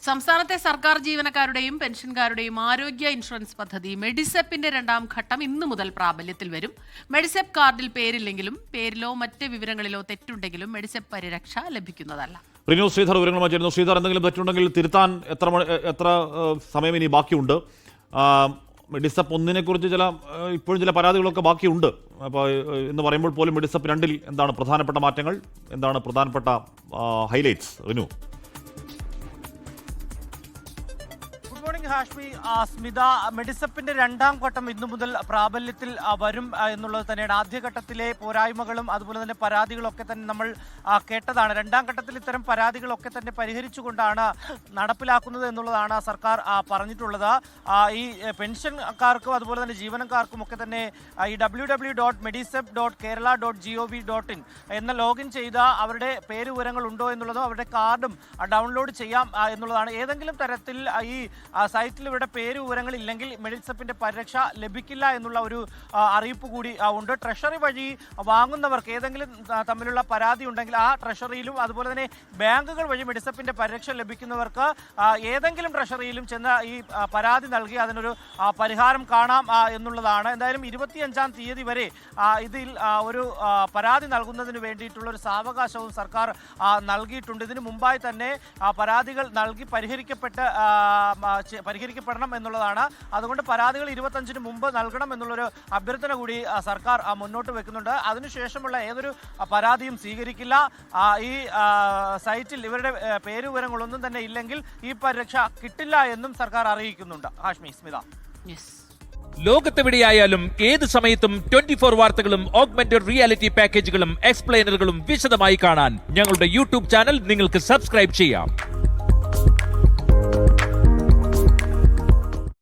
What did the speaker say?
സംസ്ഥാനത്തെ സർക്കാർ ജീവനക്കാരുടെയും പെൻഷൻകാരുടെയും ആരോഗ്യ ഇൻഷുറൻസ് പദ്ധതി മെഡിസെപ്പിന്റെ 2ാം ഘട്ടം ഇന്നു മുതൽ പ്രാബല്യത്തിൽ വരും. മെഡിസെപ്പ് കാർഡിൽ പേരില്ലെങ്കിലും പേരിലോ മറ്റ് വിവരങ്ങളിലോ തെറ്റുണ്ടെങ്കിലും മെഡിസെപ്പ് പരിരക്ഷ ലഭിക്കുന്നതല്ല. റിനു ശ്രീധർ വിവരങ്ങളുമായി ചേരുന്നു. ശ്രീധർ, എന്തെങ്കിലും തെറ്റുണ്ടെങ്കിൽ തിരുത്താൻ എത്ര സമയം ഇനി ബാക്കിയുണ്ട്? മെഡിസെപ്പ് 1നെ കുറിച്ച് ഇപ്പോഴും ചില പരാതികളൊക്കെ ബാക്കിയുണ്ട്. അപ്പോൾ എന്ന് പറയുമ്പോൾ പോലും മെഡിസെപ്പ് 2ൽ എന്താണ് പ്രധാനപ്പെട്ട മാറ്റങ്ങൾ, എന്താണ് പ്രധാനപ്പെട്ട ഹൈലൈറ്റ്സ്? റിനു. ഹാഷ്മി, സ്മിത, മെഡിസെപ്പിന്റെ 2ാം ഘട്ടം ഇന്നു മുതൽ പ്രാബല്യത്തിൽ വരും എന്നുള്ളത് തന്നെയാണ്. ആദ്യഘട്ടത്തിലെ പോരായ്മകളും അതുപോലെ തന്നെ പരാതികളൊക്കെ തന്നെ നമ്മൾ കേട്ടതാണ്. 2ാം ഘട്ടത്തിൽ ഇത്തരം പരാതികളൊക്കെ തന്നെ പരിഹരിച്ചുകൊണ്ടാണ് നടപ്പിലാക്കുന്നത് എന്നുള്ളതാണ് സർക്കാർ പറഞ്ഞിട്ടുള്ളത്. ഈ പെൻഷൻകാർക്കും അതുപോലെ തന്നെ ജീവനക്കാർക്കും ഒക്കെ തന്നെ ഈ www.medisep.kerala.gov.in എന്ന ലോഗിൻ ചെയ്ത അവരുടെ പേര് വിവരങ്ങൾ ഉണ്ടോ എന്നുള്ളതും അവരുടെ കാർഡും ഡൗൺലോഡ് ചെയ്യാം എന്നുള്ളതാണ്. ഏതെങ്കിലും തരത്തിൽ ഈ സൈറ്റിൽ ഇവരുടെ പേര് വിവരങ്ങൾ ഇല്ലെങ്കിൽ മെഡിസെപ്പിന്റെ പരിരക്ഷ ലഭിക്കില്ല എന്നുള്ള ഒരു അറിയിപ്പ് കൂടി ഉണ്ട്. ട്രഷറി വഴി വാങ്ങുന്നവർക്ക് ഏതെങ്കിലും തമ്മിലുള്ള പരാതി ഉണ്ടെങ്കിൽ ആ ട്രഷറിയിലും അതുപോലെ തന്നെ ബാങ്കുകൾ വഴി മെഡിസെപ്പിന്റെ പരിരക്ഷ ലഭിക്കുന്നവർക്ക് ഏതെങ്കിലും ട്രഷറിയിലും ചെന്ന് ഈ പരാതി നൽകി അതിനൊരു പരിഹാരം കാണാം എന്നുള്ളതാണ്. എന്തായാലും 25-ാം തീയതി വരെ ഇതിൽ ഒരു പരാതി നൽകുന്നതിന് വേണ്ടിയിട്ടുള്ള ഒരു സാവകാശവും സർക്കാർ നൽകിയിട്ടുണ്ട്. ഇതിനു മുമ്പായി തന്നെ പരാതികൾ നൽകി പരിഹരിക്കപ്പെടണം എന്നുള്ളതാണ്. അതുകൊണ്ട് പരാതികൾ 25-ന് മുമ്പ് നൽകണം എന്നുള്ളൊരു അഭ്യർത്ഥന കൂടി സർക്കാർ മുന്നോട്ട് വെക്കുന്നുണ്ട്. അതിനുശേഷമുള്ള ഏതൊരു പരാതിയും സ്വീകരിക്കില്ല. ഈ സൈറ്റിൽ ഇവരുടെ പേര് വിവരങ്ങളൊന്നും തന്നെ ഇല്ലെങ്കിൽ ഈ പരിരക്ഷ കിട്ടില്ല എന്നും സർക്കാർ അറിയിക്കുന്നുണ്ട്. ഹാഷ്മി, സ്മിത. ലോകത്തെവിടെയായാലും ഏത് സമയത്തും 24 വാർത്തകളും ഓഗ്മെന്റഡ് റിയാലിറ്റി പാക്കേജുകളും എക്സ്പ്ലെയിനറുകളും വിശദമായി കാണാൻ ഞങ്ങളുടെ യൂട്യൂബ് ചാനൽ നിങ്ങൾക്ക് സബ്സ്ക്രൈബ് ചെയ്യാം.